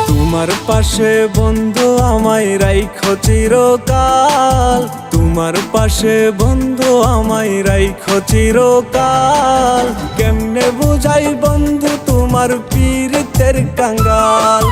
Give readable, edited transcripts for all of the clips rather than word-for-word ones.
তোমার পাশে বন্ধু আমায় রাইখো চিরকাল, তোমার পাশে বন্ধু আমায় রাইখো চিরকাল। কেমনে বুঝাই বন্ধু তোমার পীড়িতের কাঙ্গাল।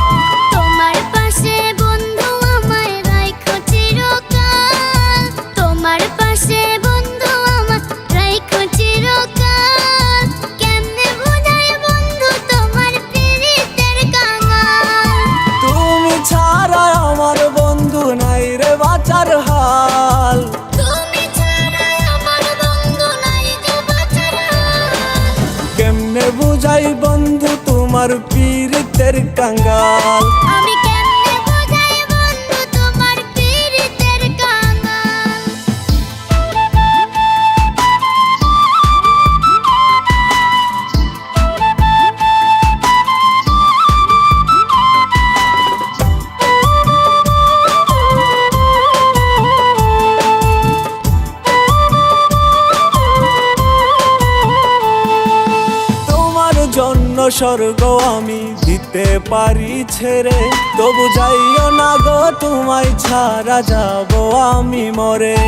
তোমার পাশে বন্ধু আমায় রাইখো চিরকাল, তোমার পাশে বন্ধু আমায় রাইখো চিরকাল। কেমনে বুঝাই বন্ধু তোমার পীড়িতের কাঙ্গাল। তুমি ছাড়া আমার বন্ধু নাই রে বাঁচার হাল, তুমি ছাড়া আমার বন্ধু নাই যে বাঁচার হাল। কেমনে বুঝাই বন্ধু তোমার পীড়িতের কাঙ্গাল। আমি কেমনে বুঝাই বন্ধু তোমার পীড়িতের কাঙ্গাল। তোমার জন্য স্বর্গ আমি দিতে পারি ছেড়ে, তবু যাইও না গো তোমায় ছাড়া যাব আমি মরে।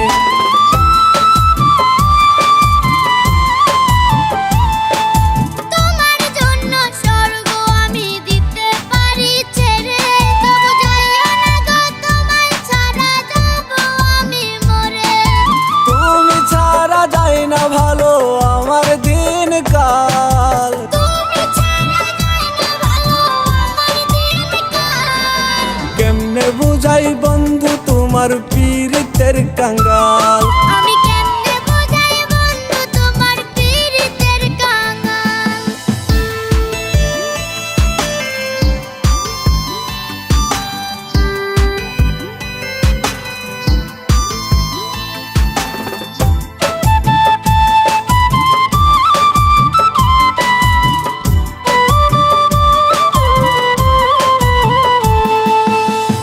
তোমার জন্য স্বর্গ আমি দিতে পারি ছেড়ে, তবু যাইও না গো তোমায় ছাড়া যাব আমি মরে। তুমি ছাড়া যাই না ভালো আমার দিনকাল, তুমি ছাড়া যাই না ভালো আমার দিনকাল। কেমনে বুঝাই বন্ধু তোমার পীড়িতের কাঙ্গাল। আমি কেমনে বুঝাই বন্ধু তোমার পীড়িতের কাঙ্গাল।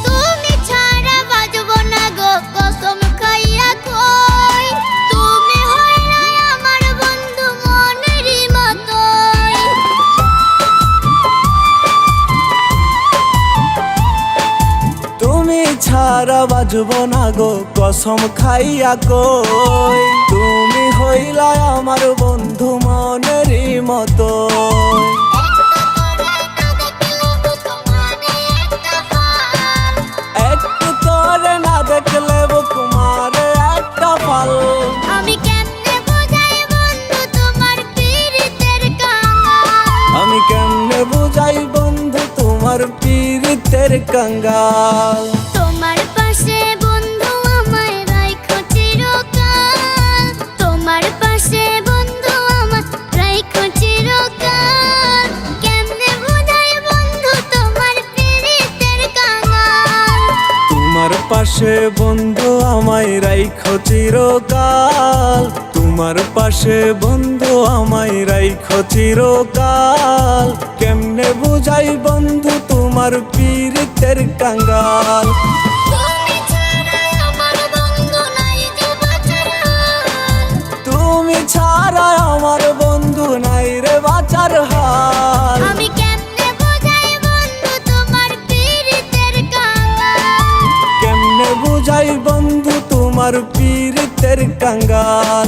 তুমি ছাড়া বাঁচব না গো কসম খাইয়া কই, তুমি হইলে আমার বন্ধু মনেরই মতোই। তুমি ছাড়া বাজব না গো কসম খাইয়া কই, তুমি হইলা আমার বন্ধু মনেরই মতো। একটু তোরে না দেখলে বুক মারে একটা ফাল। আমি কেমনে বুঝাই বন্ধু তোমার পীড়িতের কাঙ্গাল। আমি কেমনে বুঝাই বন্ধু তোমার পীড়িতের কাঙ্গাল। তোমার পাশে বন্ধু আমায় রাইখো চিরকাল, তোমার পাশে বন্ধু আমায় রাইখো চিরকাল। কেমনে বুঝাই বন্ধু তোমার পীড়িতের কাঙ্গাল। তোমার পাশে বন্ধু আমায় রাইখো চিরকাল, তোমার পাশে বন্ধু আমায় রাইখো চিরকাল। কেমনে বুঝাই বন্ধু তোমার পীড়িতের কাঙ্গাল। তুমি ছাড়া আমার বন্ধু নাই যে বাঁচার হাল। তুমি ছাড়া আমার বন্ধু নাই রে বাঁচার হাল। আমি কেমনে বুঝাই বন্ধু তোমার পীড়িতের কাঙ্গাল। কেমনে বুঝাই বন্ধু তোমার পীড়িতের কাঙ্গাল।